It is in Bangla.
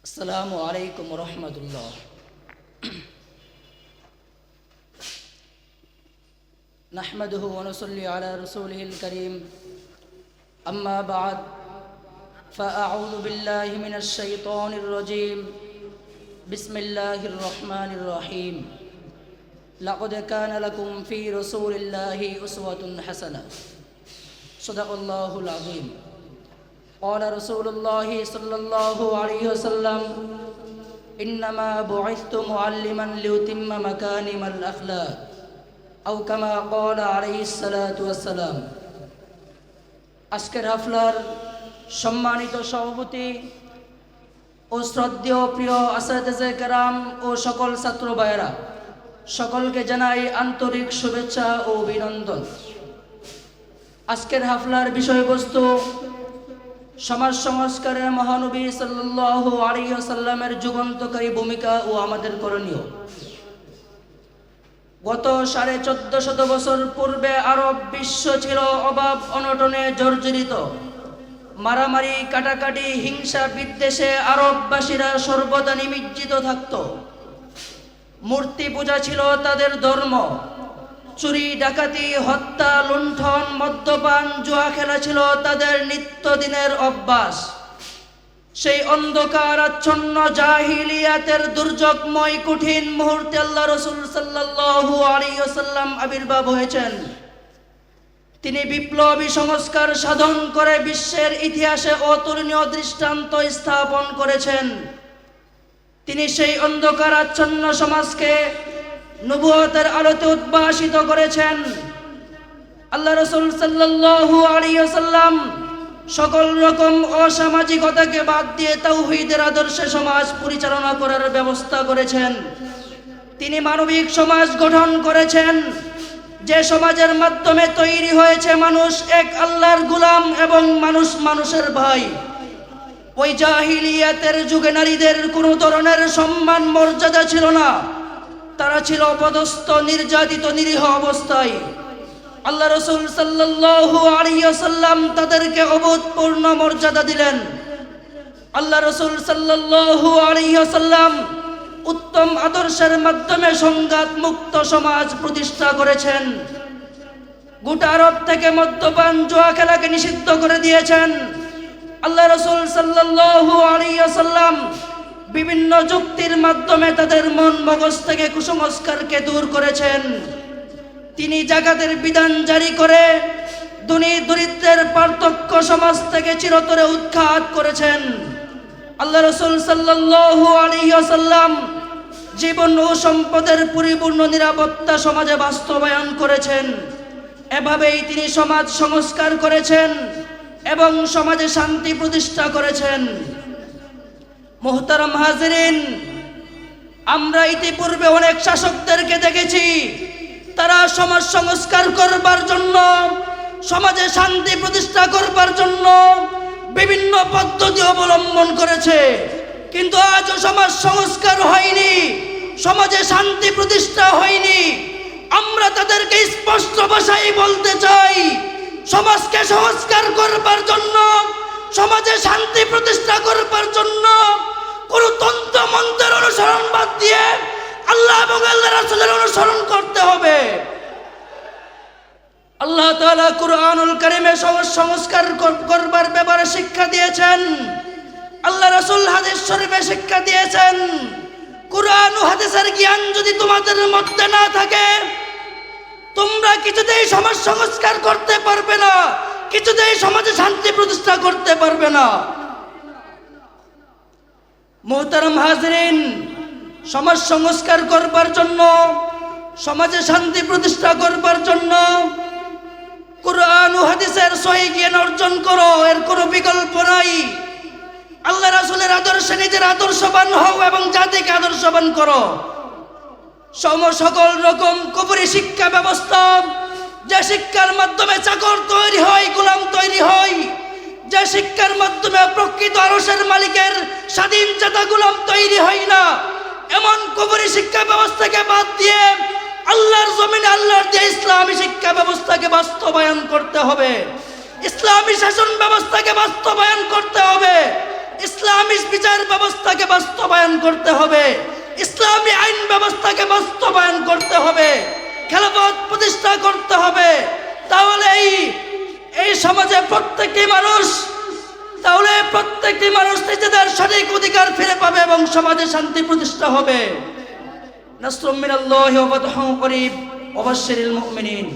السلام عليكم ورحمة الله. نحمده ونصلي على رسوله الكريم. أما بعد فأعوذ بالله من الشيطان الرجيم. بسم الله الرحمن الرحيم. لقد كان لكم في رسول الله أسوة حسنة. صدق الله العظيم. قال رسول الله صلى الله عليه وسلم إنما بعثت معلما لأتم مكارم الأخلاق أو كما قال عليه الصلاة والسلام. আজকের হাফলার সম্মানিত সভাপতি ও শ্রদ্ধেয় প্রিয় আসাতিজে কেরাম ও সকল ছাত্র ভাইয়েরা, সকলকে জানাই আন্তরিক শুভেচ্ছা ও অভিনন্দন। আজকের হাফলার বিষয়বস্তু সমাজ সংস্কারের মহানবী সাল্লাল্লাহু আলাইহি ওয়াসাল্লামের যুগান্তকারী ভূমিকা ও আমাদের করণীয়। গত 1450 বছর পূর্বে আরব বিশ্ব ছিল অভাব অনটনে জর্জরিত। মারামারি, কাটাকাটি, হিংসা বিদ্বেষে আরববাসীরা সর্বদা নিমজ্জিত থাকত। মূর্তি পূজা ছিল তাদের ধর্ম। চুরি, ডাকাতি, হত্যা, লুণ্ঠন, মদ্যপান, জুয়া খেলা ছিল তাদের নিত্যদিনের অভ্যাস। সেই অন্ধকার আচ্ছন্ন জাহিলিয়াতের দুর্যোগময় কঠিন মুহূর্তে আল্লাহ রাসূল সাল্লাল্লাহু আলাইহি ওয়াসাল্লাম আবির্ভাব হয়েছেন। তিনি বিপ্লবী সংস্কার সাধন করে বিশ্বের ইতিহাসে অতুলনীয় দৃষ্টান্ত স্থাপন করেছেন। তিনি সেই অন্ধকার আচ্ছন্ন সমাজকে নবুয়তের আলোতে উদ্ভাসিত করেছেন। আল্লাহ রাসূল সাল্লাল্লাহু আলাইহি ওয়াসাল্লাম সকল রকম অসামাজিকতাকে বাদ দিয়ে তাওহীদের আদর্শে সমাজ পরিচালনা করার ব্যবস্থা করেছেন। তিনি মানবিক সমাজ গঠন করেছেন, যে সমাজের মাধ্যমে তৈরি হয়েছে মানুষ এক আল্লাহর গোলাম এবং মানুষ মানুষের ভাই। ওই জাহিলিয়াতের যুগে নারীদের কোনো ধরনের সম্মান মর্যাদা ছিল না। তারা ছিল অপদস্থ, নির্যাতিত, নিরীহ অবস্থায়। আল্লাহ রাসূল সাল্লাল্লাহু আলাইহি ওয়াসাল্লাম তাদেরকে অভূতপূর্ণ মর্যাদা দিলেন। আল্লাহ রাসূল সাল্লাল্লাহু আলাইহি ওয়াসাল্লাম উত্তম আদর্শের মাধ্যমে সংঘাত মুক্ত সমাজ প্রতিষ্ঠা করেছেন। গোটা আরব থেকে মদ্যপান, জুয়া খেলাকে নিষিদ্ধ করে দিয়েছেন। আল্লাহ রাসূল সাল্লাল্লাহু আলাইহি ওয়াসাল্লাম বিভিন্ন যুক্তির মাধ্যমে তাদের মন মগজ থেকে কুসংস্কারকে দূর করেছেন। তিনি যাকাতের বিধান জারি করে ধনী দরিদ্রের পার্থক্য সমাজ থেকে চিরতরে উৎখাত করেছেন। আল্লাহ রাসূল সাল্লাল্লাহু আলাইহি ওয়াসাল্লাম জীবন ও সম্পদের পরিপূর্ণ নিরাপত্তা সমাজে বাস্তবায়ন করেছেন। এভাবেই তিনি সমাজ সংস্কার করেছেন এবং সমাজে শান্তি প্রতিষ্ঠা করেছেন। মুহতারাম হাজিরিন, আমরা ইতিপূর্বে অনেক শাসকদেরকে দেখেছি, তারা সমাজ সংস্কার করবার জন্য, সমাজে শান্তি প্রতিষ্ঠা করবার জন্য বিভিন্ন পদ্ধতি অবলম্বন করেছে, কিন্তু আজও সমাজ সংস্কার হয়নি, সমাজে শান্তি প্রতিষ্ঠা হয়নি। আমরা তাদেরকে স্পষ্ট ভাষায় বলতে চাই, সমাজকে সংস্কার করবার জন্য, সমাজে শান্তি প্রতিষ্ঠা করবার জন্য কোন তন্ত্র মন্ত্রের অনুসরণ বাদ দিয়ে আল্লাহ এবং আল্লাহর রাসূলের অনুসরণ করতে হবে। আল্লাহ তাআলা কুরআনুল কারীমে সমাজ সংস্কার করবার ব্যাপারে শিক্ষা দিয়েছেন। আল্লাহ রাসূল হাদিস শরীফে শিক্ষা দিয়েছেন। কুরআন ও হাদিসের জ্ঞান যদি তোমাদের মধ্যে না থাকে, তোমরা কিছুতেই সমাজ সংস্কার করতে পারবে না, কিছুতেই সমাজে শান্তি প্রতিষ্ঠা করতে পারবে না। মুহতারাম হাজিরিন, সমাজ সংস্কার করবার জন্য, সমাজে শান্তি প্রতিষ্ঠা করবার জন্য কুরআন ও হাদিসের সহি জ্ঞান অর্জন করো, এর কোনো বিকল্প নাই। আল্লাহ রাসূলের আদর্শে নিজের আদর্শবান হও এবং জাতিকে আদর্শবান করো। সকল রকম কুফরি শিক্ষা ব্যবস্থা, যে শিক্ষার মাধ্যমে চাকর তৈরি হয়, গোলাম তৈরি হয়, যে শিক্ষার মাধ্যমে প্রকৃত আরশের মালিকের স্বাধীন চেতা গোলাম তৈরি হয় না, এমন কুফরি শিক্ষা ব্যবস্থাকে বাদ দিয়ে আল্লাহর জমিনে আল্লাহর দিয়ে ইসলামী শিক্ষা ব্যবস্থাকে বাস্তবায়ন করতে হবে, ইসলামী শাসন ব্যবস্থাকে বাস্তবায়ন করতে হবে, ইসলামী বিচার ব্যবস্থাকে বাস্তবায়ন করতে হবে, ইসলামী আইন ব্যবস্থাকে বাস্তবায়ন করতে হবে, খেলাফত প্রতিষ্ঠা করতে হবে। তাহলে এই সমাজে প্রত্যেকটি মানুষ নিজেদের সঠিক অধিকার ফিরে পাবে এবং সমাজে শান্তি প্রতিষ্ঠা হবে। নাসরুম মিনাল্লাহি ওয়া ফাতহুন করিব ওয়া বাশশিরিল মুমিনিন।